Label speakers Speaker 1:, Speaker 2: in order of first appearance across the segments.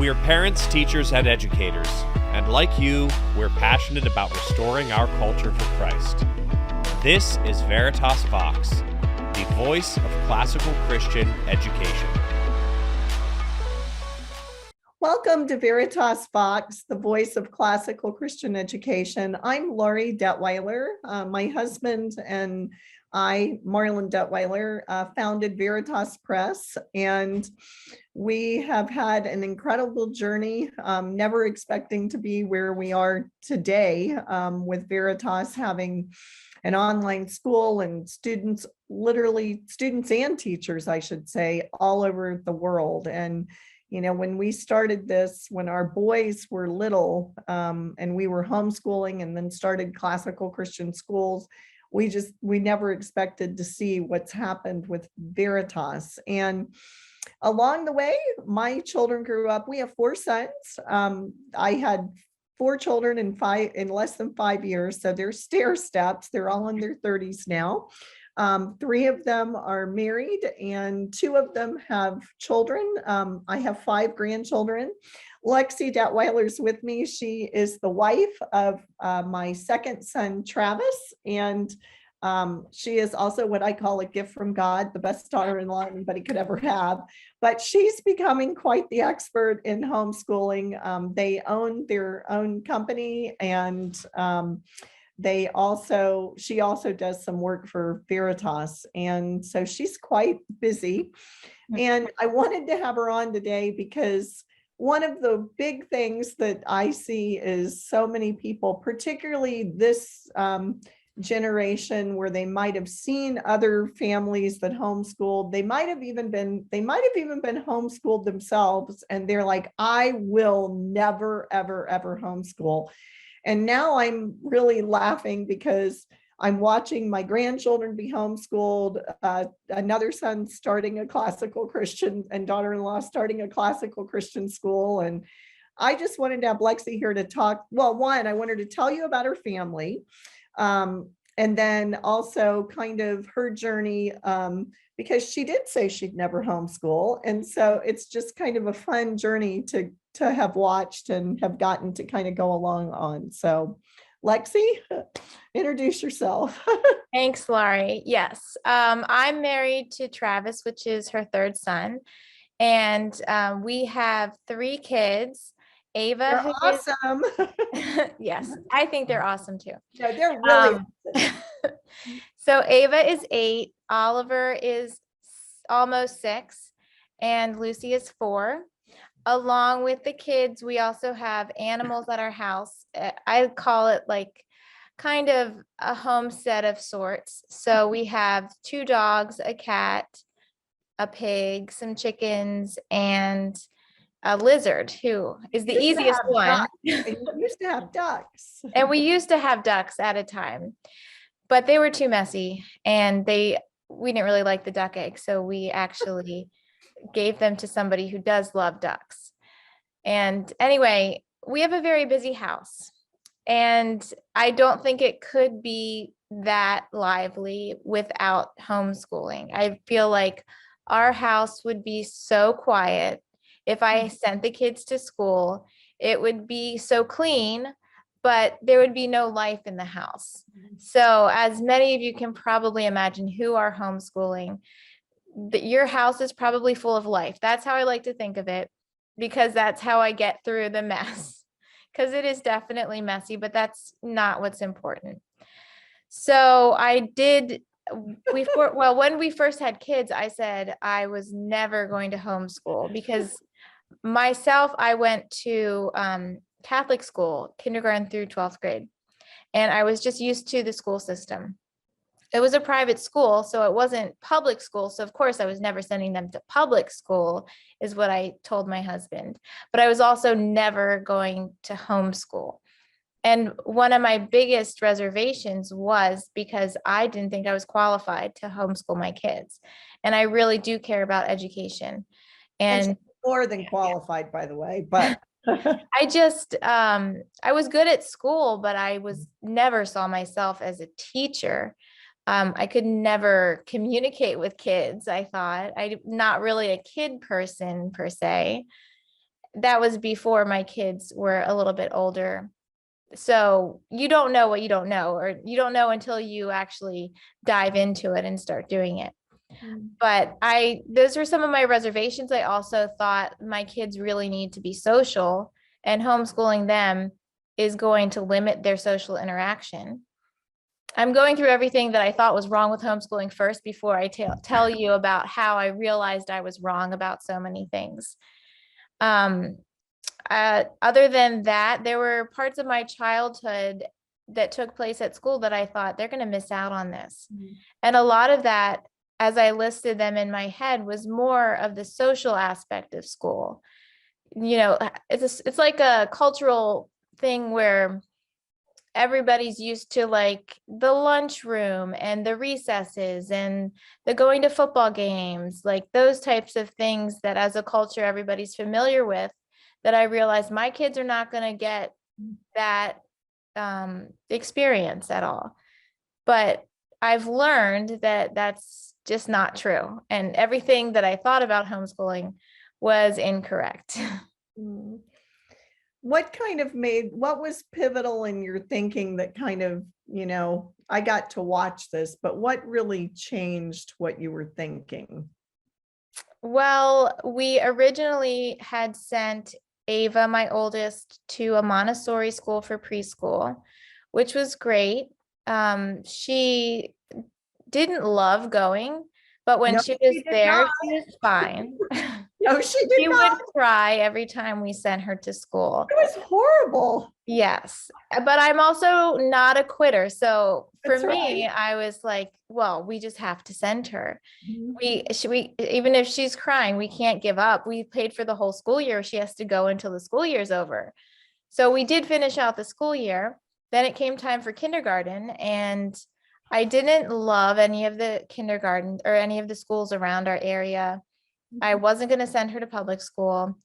Speaker 1: We're parents, teachers, and educators, and like you, we're passionate about restoring our culture for Christ. This is Veritas Vox, the voice of classical Christian education.
Speaker 2: Welcome to Veritas Vox, the voice of classical Christian education. I'm Lexi Detweiler. My husband and I, Marlon Detweiler, founded Veritas Press, and we have had an incredible journey, never expecting to be where we are today, with Veritas having an online school and students and teachers, I should say, all over the world. And you know, when we started this, when our boys were little, and we were homeschooling and then started classical Christian schools, we never expected to see what's happened with Veritas. And along the way, my children grew up. We have 4 sons. I had 4 children in less than 5 years. So they're stair steps. They're all in their 30s now. 3 of them are married and 2 of them have children. I have 5 grandchildren. Lexi Detweiler is with me. She is the wife of my second son, Travis, and she is also what I call a gift from God, the best daughter-in-law anybody could ever have. But she's becoming quite the expert in homeschooling. They own their own company, and she also does some work for Veritas. And so she's quite busy. And I wanted to have her on today because one of the big things that I see is so many people, particularly this generation, where they might have seen other families that homeschooled. They might have even been homeschooled themselves. And they're like, I will never, ever, ever homeschool. And now I'm really laughing because I'm watching my grandchildren be homeschooled, another son starting a classical Christian and daughter-in-law starting a classical Christian school. And I just wanted to have Lexi here to talk. Well, one, I wanted to tell you about her family, and then also kind of her journey, because she did say she'd never homeschool. And so it's just kind of a fun journey to have watched and have gotten to kind of go along on. So Lexi, introduce yourself.
Speaker 3: Thanks, Laurie. Yes, I'm married to Travis, which is her 3rd son. And we have 3 kids. Ava,
Speaker 2: You're awesome.
Speaker 3: Yes, I think they're awesome too.
Speaker 2: No, they're really
Speaker 3: awesome. So Ava is 8, Oliver is almost 6, and Lucy is 4. Along with the kids, we also have animals at our house. I call it like kind of a homestead of sorts. So we have 2 dogs, a cat, a pig, some chickens, and a lizard, who is the easiest one.
Speaker 2: We used to have ducks.
Speaker 3: And we used to have ducks at a time, but they were too messy, and we didn't really like the duck egg. So we actually gave them to somebody who does love ducks. And anyway, we have a very busy house, and I don't think it could be that lively without homeschooling. I feel like our house would be so quiet if I sent the kids to school. It would be so clean, but there would be no life in the house. So as many of you can probably imagine who are homeschooling, that your house is probably full of life. That's how I like to think of it, because that's how I get through the mess, because it is definitely messy, but that's not what's important. So when we first had kids, I said I was never going to homeschool, because myself, I went to Catholic school, kindergarten through 12th grade, and I was just used to the school system. It was a private school, so it wasn't public school. So of course I was never sending them to public school, is what I told my husband. But I was also never going to homeschool. And one of my biggest reservations was because I didn't think I was qualified to homeschool my kids. And I really do care about education. And
Speaker 2: more than qualified, by the way, but
Speaker 3: I was good at school, but I never saw myself as a teacher. I could never communicate with kids. I thought I'm not really a kid person per se. that was before my kids were a little bit older. So you don't know what you don't know, or you don't know until you actually dive into it and start doing it. But those are some of my reservations. I also thought my kids really need to be social, and homeschooling them is going to limit their social interaction. I'm going through everything that I thought was wrong with homeschooling first before I tell you about how I realized I was wrong about so many things. Other than that, there were parts of my childhood that took place at school that I thought they're going to miss out on this. And a lot of that, as I listed them in my head, was more of the social aspect of school. You know, it's like a cultural thing where everybody's used to like the lunchroom and the recesses and the going to football games, like those types of things that as a culture everybody's familiar with, that I realized my kids are not going to get that experience at all. But I've learned that that's just not true. And everything that I thought about homeschooling was incorrect.
Speaker 2: What was pivotal in your thinking that kind of, I got to watch this, but what really changed what you were thinking?
Speaker 3: Well, we originally had sent Ava, my oldest, to a Montessori school for preschool, which was great. She didn't love going, but when she was there, she was fine.
Speaker 2: No, she did
Speaker 3: She
Speaker 2: not.
Speaker 3: would cry every time we sent her to school.
Speaker 2: It was horrible.
Speaker 3: Yes, but I'm also not a quitter. So for
Speaker 2: That's
Speaker 3: me,
Speaker 2: right.
Speaker 3: I was like, well, we just have to send her.
Speaker 2: Mhm.
Speaker 3: We even if she's crying, we can't give up. We paid for the whole school year. She has to go until the school year's over. So we did finish out the school year. Then it came time for kindergarten, and I didn't love any of the kindergarten or any of the schools around our area. I wasn't going to send her to public school.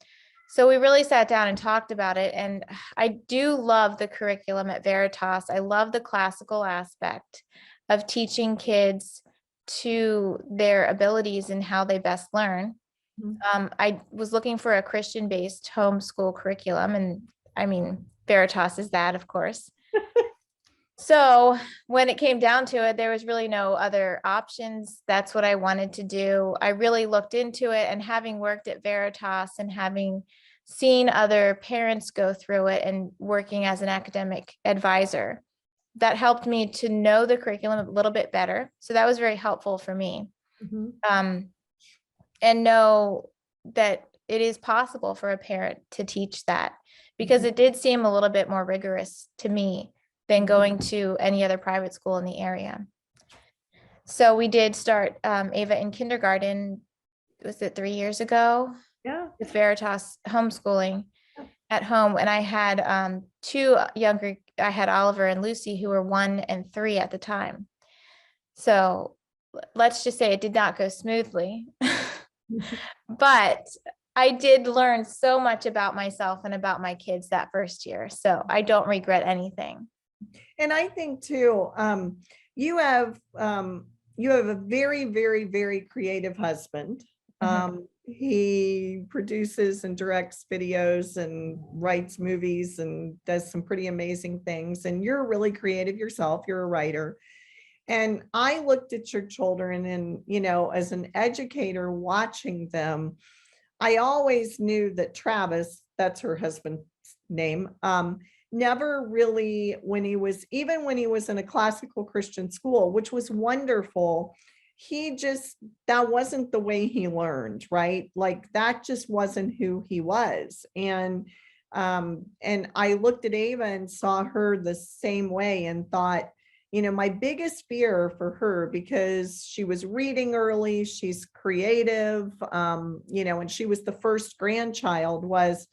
Speaker 3: So we really sat down and talked about it. And I do love the curriculum at Veritas. I love the classical aspect of teaching kids to their abilities and how they best learn. I was looking for a Christian-based homeschool curriculum. And I mean, Veritas is that, of course. So when it came down to it, there was really no other options. That's what I wanted to do. I really looked into it, and having worked at Veritas and having seen other parents go through it and working as an academic advisor, that helped me to know the curriculum a little bit better. So that was very helpful for me. And know that it is possible for a parent to teach that, because it did seem a little bit more rigorous to me than going to any other private school in the area. So we did start Ava in kindergarten, was it 3 years ago?
Speaker 2: Yeah.
Speaker 3: With Veritas homeschooling at home. And I had two younger, I had Oliver and Lucy, who were 1 and 3 at the time. So let's just say it did not go smoothly, but I did learn so much about myself and about my kids that first year. So I don't regret anything.
Speaker 2: And I think too, you have a very, very, very creative husband. He produces and directs videos and writes movies and does some pretty amazing things. And you're really creative yourself. You're a writer. And I looked at your children, and, as an educator watching them, I always knew that Travis, that's her husband's name, never really, when he was in a classical Christian school, which was wonderful, that wasn't the way he learned, right? Like that just wasn't who he was. And I looked at Ava and saw her the same way and thought, my biggest fear for her, because she was reading early, she's creative, and she was the first grandchild, was,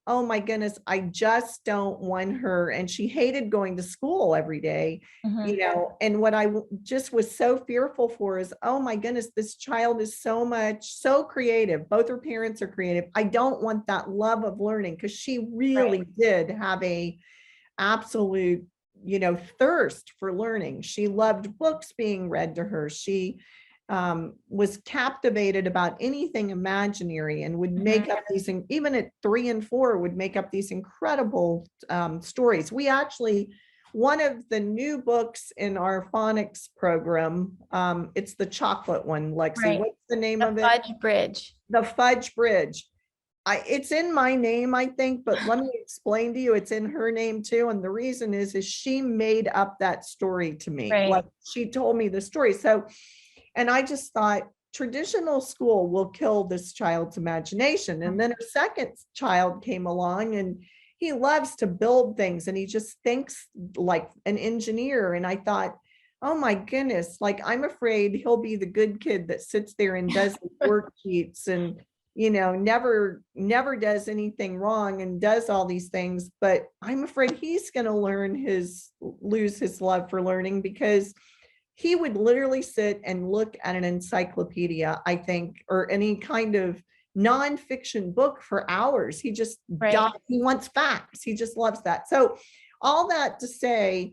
Speaker 2: oh my goodness, I just don't want her. And she hated going to school every day, and what I just was so fearful for is, oh my goodness, this child is so creative. Both her parents are creative. I don't want that love of learning, because she really did have a absolute, thirst for learning. She loved books being read to her. She was captivated about anything imaginary and would make up these, even at 3 and 4, would make up these incredible stories. We actually, one of the new books in our phonics program, it's the chocolate one, Lexi.
Speaker 3: Right.
Speaker 2: What's the name
Speaker 3: The
Speaker 2: of it?
Speaker 3: Fudge Bridge.
Speaker 2: The Fudge Bridge. It's in my name, I think, but let me explain to you, it's in her name too. And the reason is she made up that story to me.
Speaker 3: Right.
Speaker 2: Like, she told me the story. So, and I just thought traditional school will kill this child's imagination. And then her second child came along and he loves to build things and he just thinks like an engineer. And I thought, oh my goodness, like, I'm afraid he'll be the good kid that sits there and does worksheets and, you know, never does anything wrong and does all these things. But I'm afraid he's going to lose his love for learning, because he would literally sit and look at an encyclopedia, I think, or any kind of nonfiction book for hours. He just, he wants facts. He just loves that. So all that to say,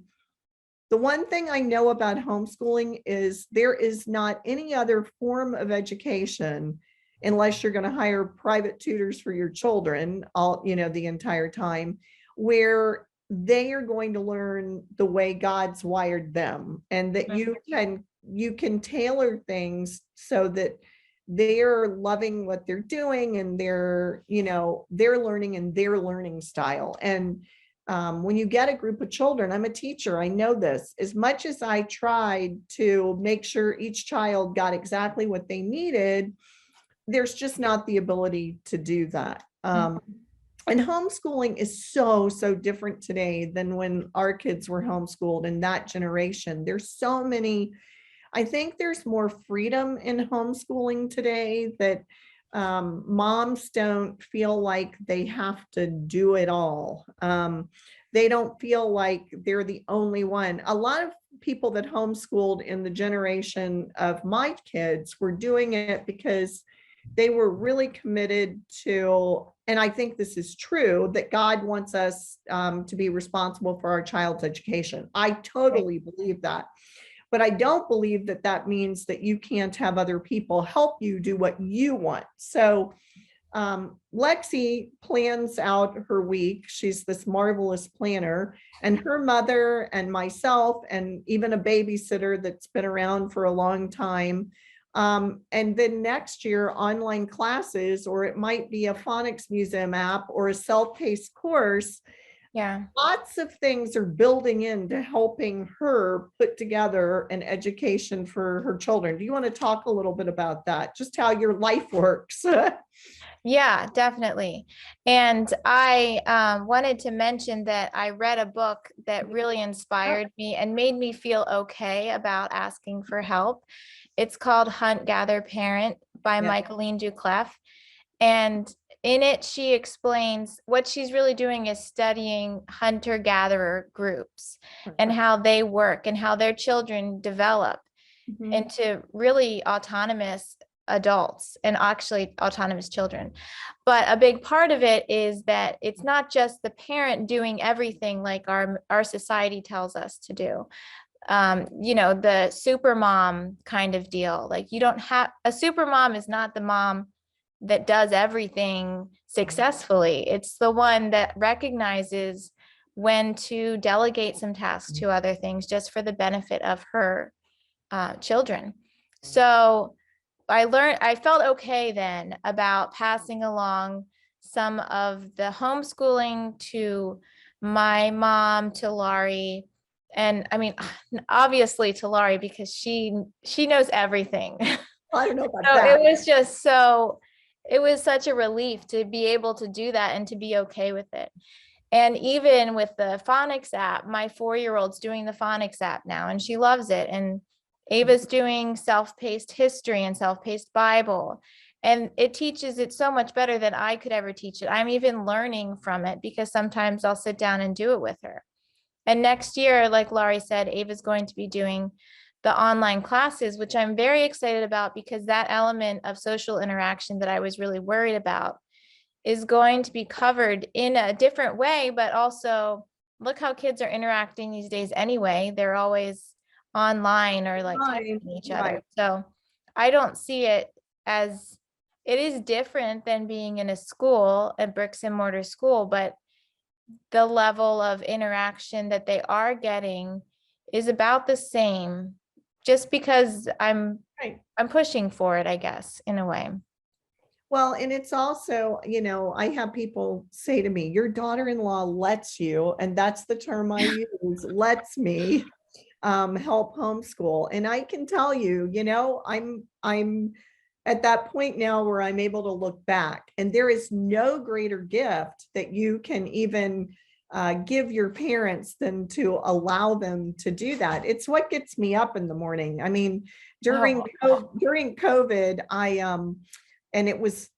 Speaker 2: the one thing I know about homeschooling is there is not any other form of education, unless you're going to hire private tutors for your children all, you know, the entire time, where they are going to learn the way God's wired them, and that you can tailor things so that they're loving what they're doing and they're, you know, they're learning in their learning style. And when you get a group of children, I'm a teacher, I know this, as much as I tried to make sure each child got exactly what they needed, there's just not the ability to do that. And homeschooling is so different today than when our kids were homeschooled in that generation. There's so many, I think there's more freedom in homeschooling today, that moms don't feel like they have to do it all. They don't feel like they're the only one. A lot of people that homeschooled in the generation of my kids were doing it because they were really committed to, and I think this is true, that God wants us to be responsible for our child's education. I totally believe that. But I don't believe that that means that you can't have other people help you do what you want. So Lexi plans out her week. She's this marvelous planner, and her mother and myself, and even a babysitter that's been around for a long time. And then next year, online classes, or it might be a phonics museum app or a self-paced course.
Speaker 3: Yeah.
Speaker 2: Lots of things are building into helping her put together an education for her children. Do you want to talk a little bit about that? Just how your life works?
Speaker 3: Yeah, definitely. And I wanted to mention that I read a book that really inspired me and made me feel okay about asking for help. It's called Hunt, Gather, Parent by Michaeline Duclef. And in it, she explains what she's really doing is studying hunter-gatherer groups and how they work and how their children develop into really autonomous adults and actually autonomous children. But a big part of it is that it's not just the parent doing everything like our society tells us to do. You know, the super mom kind of deal. Like, you don't have a super mom is not the mom that does everything successfully. It's the one that recognizes when to delegate some tasks to other things just for the benefit of her children. So I felt okay then about passing along some of the homeschooling to my mom, to Laurie. And I mean, obviously to Laurie, because she knows everything.
Speaker 2: I don't know about
Speaker 3: So
Speaker 2: that.
Speaker 3: it was such a relief to be able to do that and to be okay with it. And even with the phonics app, my 4-year-old's doing the phonics app now, and she loves it. And Ava's doing self-paced history and self-paced Bible. And it teaches it so much better than I could ever teach it. I'm even learning from it because sometimes I'll sit down and do it with her. And next year, like Laurie said, Ava's going to be doing the online classes, which I'm very excited about, because that element of social interaction that I was really worried about is going to be covered in a different way. But also, look how kids are interacting these days anyway. They're always online or like texting each other. So I don't see it as, it is different than being in a school, a bricks and mortar school, but the level of interaction that they are getting is about the same, just because I'm
Speaker 2: Right.
Speaker 3: pushing for it, I guess, in a way.
Speaker 2: Well, and it's also, I have people say to me, your daughter-in-law lets you, and that's the term I use, lets me help homeschool. And I can tell you, I'm at that point now where I'm able to look back, and there is no greater gift that you can even give your parents than to allow them to do that. It's what gets me up in the morning. I mean, during COVID, and it was,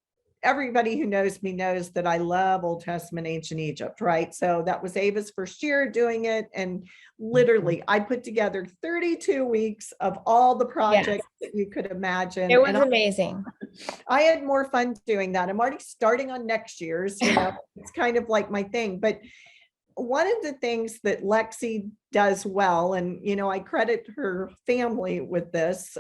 Speaker 2: everybody who knows me knows that I love Old Testament, ancient Egypt, right? So that was Ava's first year doing it. And literally I put together 32 weeks of all the projects that you could imagine.
Speaker 3: It was amazing.
Speaker 2: I had more fun doing that. I'm already starting on next year's, it's kind of like my thing. But one of the things that Lexi does well, and I credit her family with this,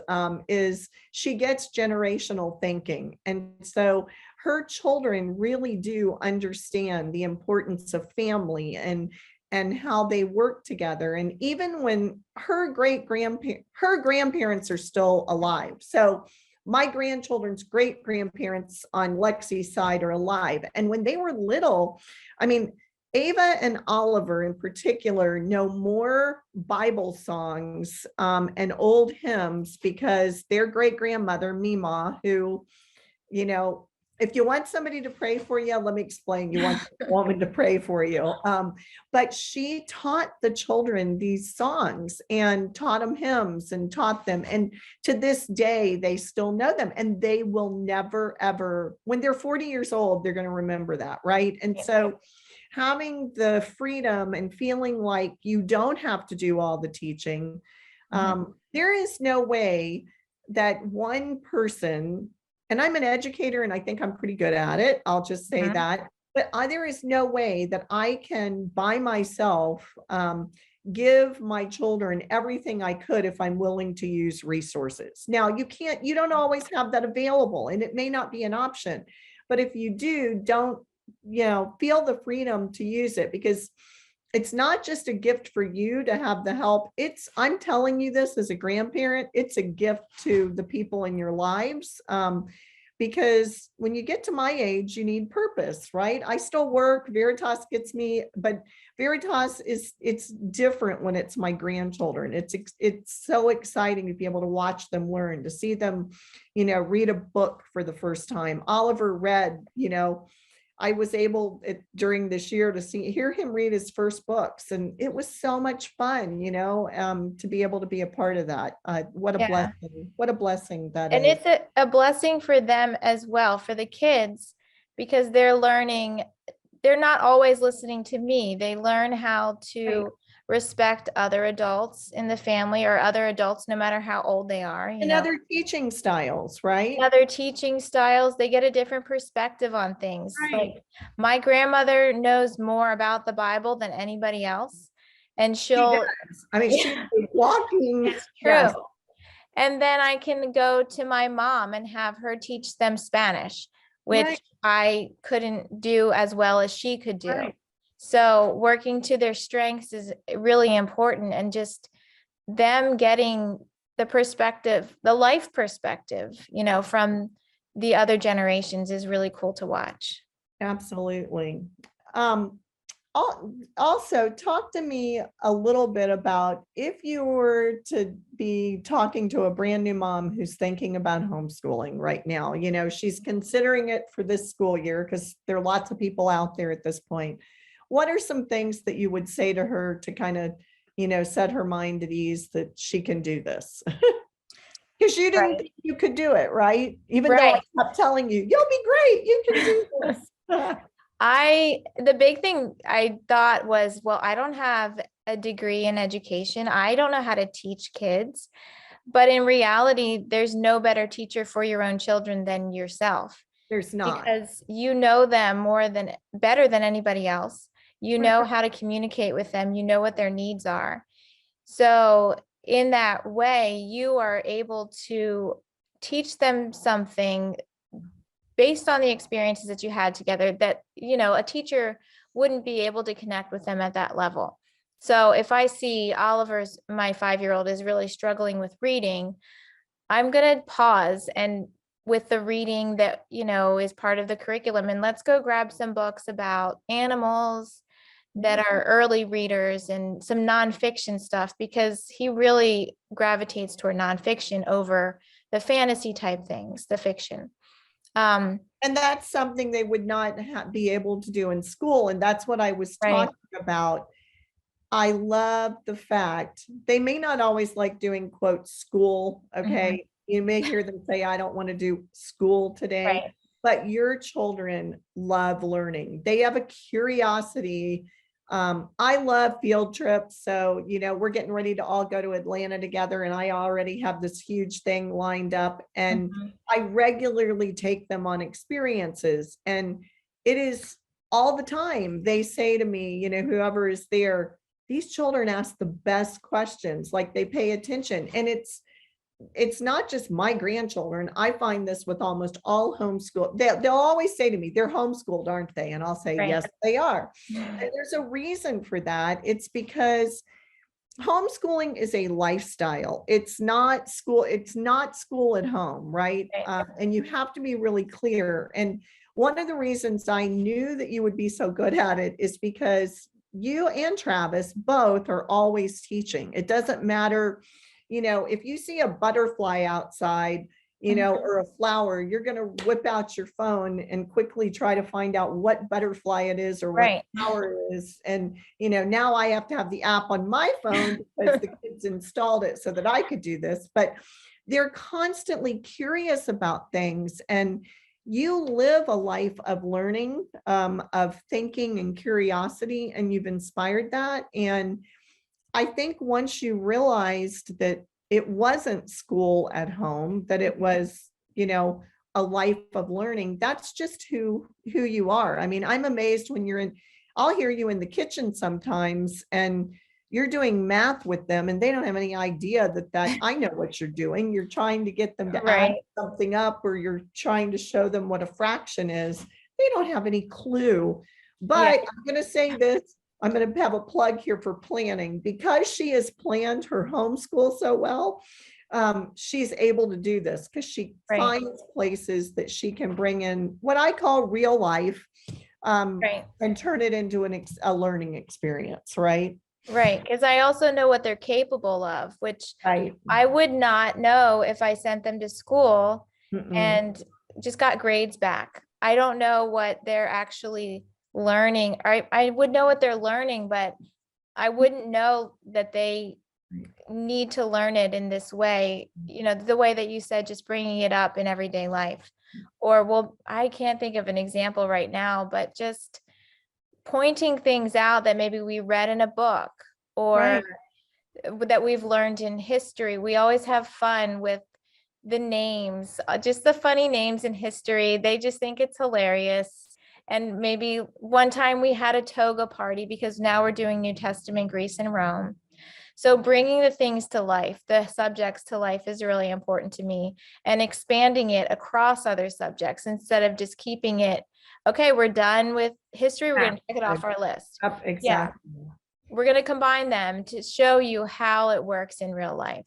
Speaker 2: is she gets generational thinking. And so her children really do understand the importance of family and how they work together. And even when her grandparents are still alive. So my grandchildren's great grandparents on Lexi's side are alive. And when they were little, I mean, Ava and Oliver in particular know more Bible songs and old hymns because their great grandmother, Mima, who, if you want somebody to pray for you, let me explain, you want a woman to pray for you. But she taught the children these songs and taught them hymns and taught them. And to this day, they still know them, and they will never, ever, when they're 40 years old, they're going to remember that. Right. And so having the freedom and feeling like you don't have to do all the teaching. There is no way that one person, and I'm an educator and I think I'm pretty good at it, I'll just say that, but there is no way that I can by myself give my children everything I could if I'm willing to use resources. Now, you don't always have that available, and it may not be an option, but if you do, don't feel the freedom to use it, because it's not just a gift for you to have the help. I'm telling you this as a grandparent, it's a gift to the people in your lives. Because when you get to my age, you need purpose, right? I still work, Veritas gets me, but Veritas it's different when it's my grandchildren. It's so exciting to be able to watch them learn, to see them, read a book for the first time. Oliver read, I was able during this year to hear him read his first books, and it was so much fun, to be able to be a part of that. What a blessing! What a blessing that is.
Speaker 3: And it's a blessing for them as well, for the kids, because they're learning. They're not always listening to me. They learn how to respect other adults in the family, or other adults, no matter how old they are.
Speaker 2: And other teaching styles, right?
Speaker 3: Other teaching styles, they get a different perspective on things.
Speaker 2: Right.
Speaker 3: Like my grandmother knows more about the Bible than anybody else. And she'll,
Speaker 2: she's walking.
Speaker 3: It's true. Yes. And then I can go to my mom and have her teach them Spanish, which I couldn't do as well as she could do. Right. So working to their strengths is really important, and just them getting the perspective, the life perspective, from the other generations is really cool to watch.
Speaker 2: Absolutely. Also, talk to me a little bit about if you were to be talking to a brand new mom who's thinking about homeschooling right now. She's considering it for this school year, because there are lots of people out there at this point. What are some things that you would say to her to kind of, set her mind at ease that she can do this? Because you didn't think you could do it, right? Even though I kept telling you, you'll be great, you can do this.
Speaker 3: The big thing I thought was, well, I don't have a degree in education. I don't know how to teach kids. But in reality, there's no better teacher for your own children than yourself.
Speaker 2: There's not.
Speaker 3: Because you know them better than anybody else. You know how to communicate with them. You know what their needs are. So in that way, you are able to teach them something based on the experiences that you had together that, a teacher wouldn't be able to connect with them at that level. So if I see my 5-year-old is really struggling with reading, I'm going to pause and with the reading that, is part of the curriculum, and let's go grab some books about animals that are early readers and some nonfiction stuff, because he really gravitates toward nonfiction over the fantasy type things, the fiction.
Speaker 2: And that's something they would not be able to do in school. And that's what I was talking about. I love the fact they may not always like doing quote school. Okay. You may hear them say, I don't want to do school today, but your children love learning. They have a curiosity. I love field trips. So, we're getting ready to all go to Atlanta together, and I already have this huge thing lined up, and I regularly take them on experiences, and it is all the time. They say to me, whoever is there, these children ask the best questions, like they pay attention. And it's not just my grandchildren. I find this with almost all homeschool. They'll always say to me, they're homeschooled, aren't they? And I'll say, yes, they are. And there's a reason for that. It's because homeschooling is a lifestyle. It's not school. It's not school at home, right? And you have to be really clear. And one of the reasons I knew that you would be so good at it is because you and Travis both are always teaching. It doesn't matter, if you see a butterfly outside, or a flower, you're going to whip out your phone and quickly try to find out what butterfly it is or what flower it is. And, now I have to have the app on my phone because the kids installed it so that I could do this. But they're constantly curious about things. And you live a life of learning, of thinking and curiosity, and you've inspired that. And I think once you realized that it wasn't school at home, that it was, a life of learning, that's just who you are. I mean, I'm amazed when I'll hear you in the kitchen sometimes and you're doing math with them and they don't have any idea that I know what you're doing. You're trying to get them to add something up, or you're trying to show them what a fraction is. They don't have any clue. But I'm going to say this. I'm going to have a plug here for planning, because she has planned her homeschool so well. She's able to do this because she finds places that she can bring in what I call real life, and turn it into a learning experience, right?
Speaker 3: Right, because I also know what they're capable of, which I would not know if I sent them to school and just got grades back. I don't know what they're actually learning. I would know what they're learning, but I wouldn't know that they need to learn it in this way, the way that you said, just bringing it up in everyday life. Or, I can't think of an example right now, but just pointing things out that maybe we read in a book or that we've learned in history. We always have fun with the names, just the funny names in history. They just think it's hilarious. And maybe one time we had a toga party because now we're doing New Testament Greece and Rome. So bringing the things to life, the subjects to life, is really important to me, and expanding it across other subjects instead of just keeping it, okay, we're done with history, we're going to check it off our list. We're going to combine them to show you how it works in real life.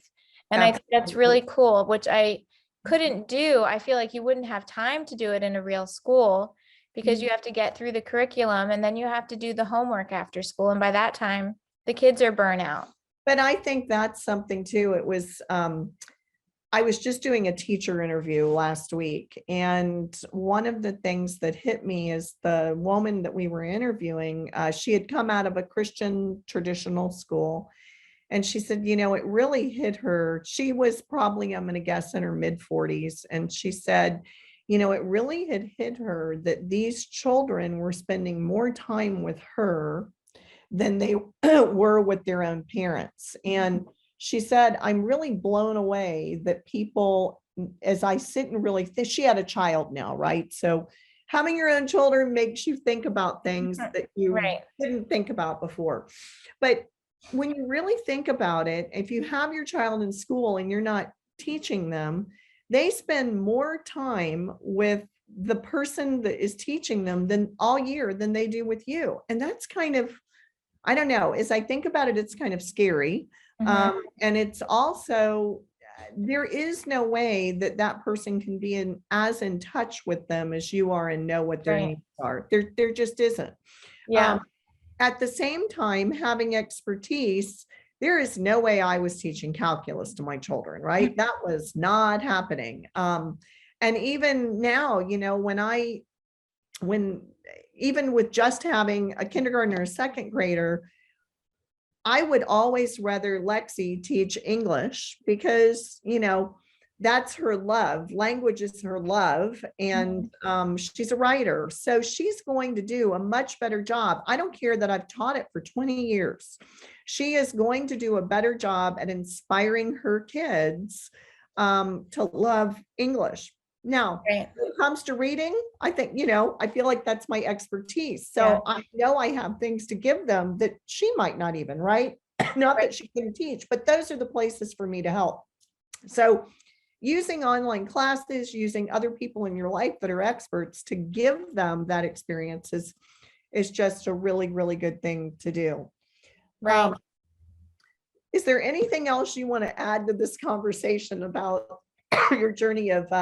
Speaker 3: And I think that's really cool, which I couldn't do. I feel like you wouldn't have time to do it in a real school, because you have to get through the curriculum and then you have to do the homework after school. And by that time, the kids are burnt out.
Speaker 2: But I think that's something too. It was, I was just doing a teacher interview last week, and one of the things that hit me is the woman that we were interviewing, she had come out of a Christian traditional school, and she said, it really hit her. She was probably, I'm going to guess, in her mid-40s. And she said, it really had hit her that these children were spending more time with her than they were with their own parents. And she said, I'm really blown away that people, as I sit and really think, she had a child now, right? So having your own children makes you think about things that you didn't think about before. But when you really think about it, if you have your child in school and you're not teaching them, they spend more time with the person that is teaching them than all year than they do with you. And that's kind of, I don't know, as I think about it, it's kind of scary. And it's also, there is no way that that person can be as in touch with them as you are and know what their needs are. There just isn't.
Speaker 3: Yeah.
Speaker 2: At the same time, having expertise, there is no way I was teaching calculus to my children, right? That was not happening. And even now, you know, when even with just having a kindergartner or a second grader, I would always rather Lexi teach English because, you know, that's her love. Language is her love. And she's a writer. So she's going to do a much better job. I don't care that I've taught it for 20 years. She is going to do a better job at inspiring her kids to love English. Now, when it comes to reading, I think, you know, I feel like that's my expertise. So I know I have things to give them that she might not even, right? Not that she can teach, but those are the places for me to help. So using online classes, using other people in your life that are experts to give them that experience is just a really, really good thing to do.
Speaker 3: Right.
Speaker 2: Is there anything else you want to add to this conversation about your journey of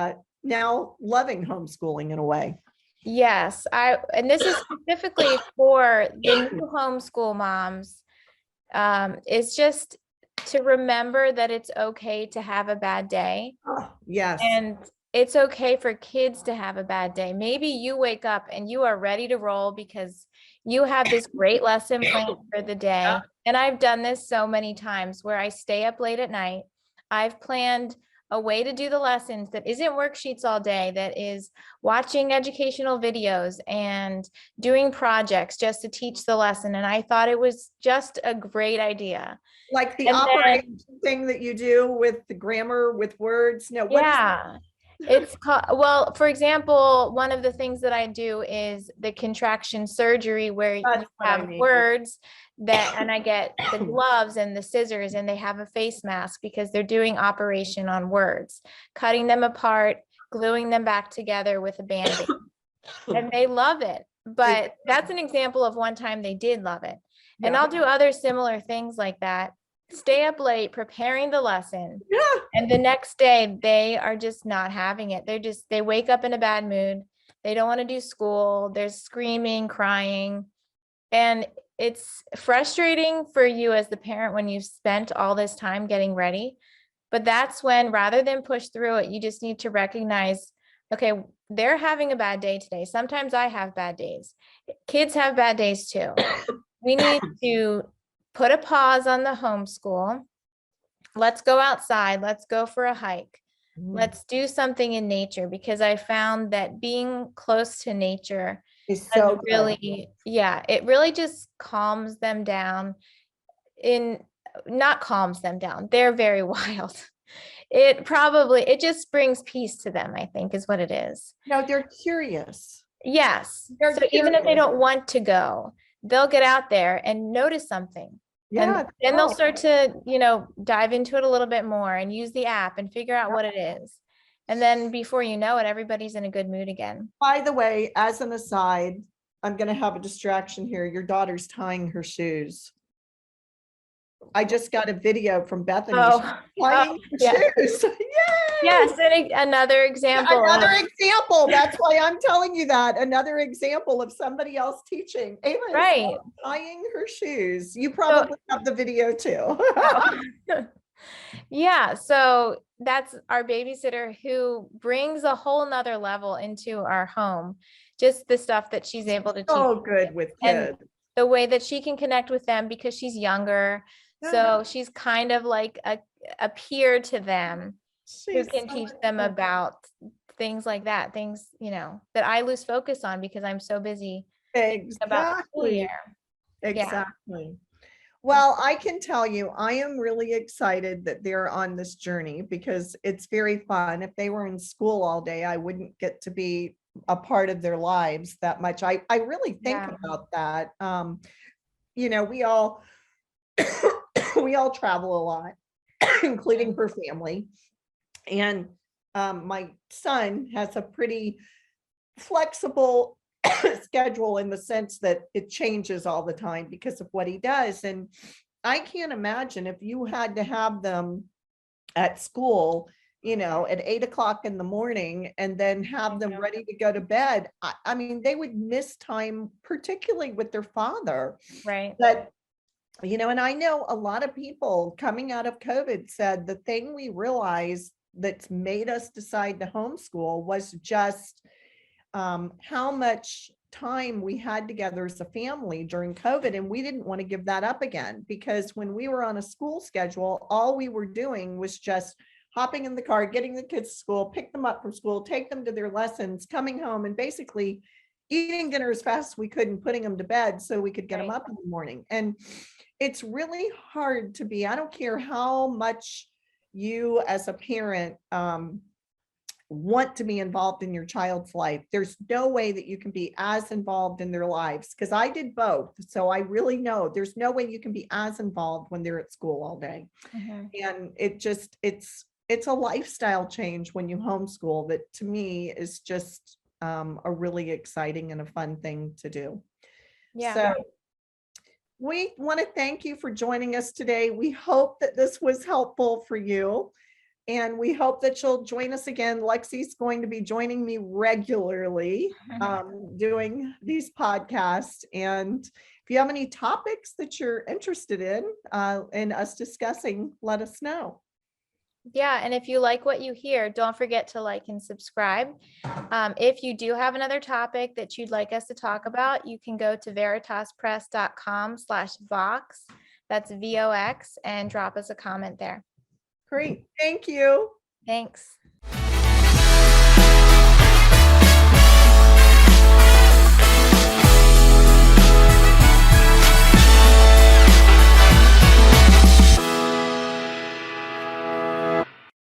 Speaker 2: now loving homeschooling in a way?
Speaker 3: Yes, and this is specifically for the new homeschool moms. It's just to remember that it's okay to have a bad day.
Speaker 2: Oh, yes.
Speaker 3: And it's okay for kids to have a bad day. Maybe you wake up and you are ready to roll because you have this great lesson planned for the day. And I've done this so many times where I stay up late at night. I've planned a way to do the lessons that isn't worksheets all day, that is watching educational videos and doing projects just to teach the lesson. And I thought it was just a great idea.
Speaker 2: Like the operation thing that you do with the grammar, with words. No, what
Speaker 3: yeah. It's called, well, for example, one of the things that I do is the contraction surgery where you have words that, and I get the gloves and the scissors and they have a face mask because they're doing operation on words, cutting them apart, gluing them back together with a Band-Aid. And they love it. But that's an example of one time they did love it. And I'll do other similar things like that. Stay up late preparing the lesson. And the next day they are just not having it. They wake up in a bad mood. They don't want to do school. There's screaming, crying. And it's frustrating for you as the parent when you've spent all this time getting ready. But that's when, rather than push through it, you just need to recognize, okay, they're having a bad day today. Sometimes I have bad days. Kids have bad days too. We need to put a pause on the homeschool. Let's go outside. Let's go for a hike. Let's do something in nature, because I found that being close to nature is so really, it really just calms them down. Not calms them down. They're very wild. It just brings peace to them, I think, is what it is.
Speaker 2: No, they're curious.
Speaker 3: Yes. So even if they don't want to go, they'll get out there and notice something. And then they'll start to, dive into it a little bit more and use the app and figure out what it is. And then before you know it, everybody's in a good mood again.
Speaker 2: By the way, as an aside, I'm going to have a distraction here. Your daughter's tying her shoes. I just got a video from Bethany. Tying her shoes. Yay!
Speaker 3: Yes, another example.
Speaker 2: Another example. That's why I'm telling you that. Another example of somebody else teaching. Ava is tying her shoes. You probably have the video too.
Speaker 3: Yeah, so that's our babysitter who brings a whole nother level into our home. Just the stuff that she's able to teach.
Speaker 2: So good with kids.
Speaker 3: And the way that she can connect with them because she's younger. So she's kind of like a peer to them who can teach them about things like that, things, that I lose focus on because I'm so busy about the school year.
Speaker 2: Exactly. Well, I can tell you, I am really excited that they're on this journey because it's very fun. If they were in school all day, I wouldn't get to be a part of their lives that much. I really think about that. We all we all travel a lot, including her family. And my son has a pretty flexible schedule in the sense that it changes all the time because of what he does. And I can't imagine if you had to have them at school, at 8 o'clock in the morning and then have them ready to go to bed. I mean, they would miss time, particularly with their father.
Speaker 3: Right.
Speaker 2: But, and I know a lot of people coming out of COVID said the thing we realized that's made us decide to homeschool was just how much time we had together as a family during COVID. And we didn't want to give that up again, because when we were on a school schedule, all we were doing was just hopping in the car, getting the kids to school, pick them up from school, take them to their lessons, coming home, and basically eating dinner as fast as we could and putting them to bed so we could get them up in the morning. And it's really hard to be, I don't care how much you as a parent want to be involved in your child's life. There's no way that you can be as involved in their lives, because I did both. So I really know there's no way you can be as involved when they're at school all day. And it's a lifestyle change when you homeschool that to me is just a really exciting and a fun thing to do.
Speaker 3: Yeah.
Speaker 2: So we want to thank you for joining us today. We hope that this was helpful for you. And we hope that you'll join us again. Lexi's going to be joining me regularly doing these podcasts. And if you have any topics that you're interested in us discussing, let us know.
Speaker 3: Yeah. And if you like what you hear, don't forget to like and subscribe. If you do have another topic that you'd like us to talk about, you can go to veritaspress.com/vox. That's VOX, and drop us a comment there.
Speaker 2: Great. Thank you.
Speaker 3: Thanks.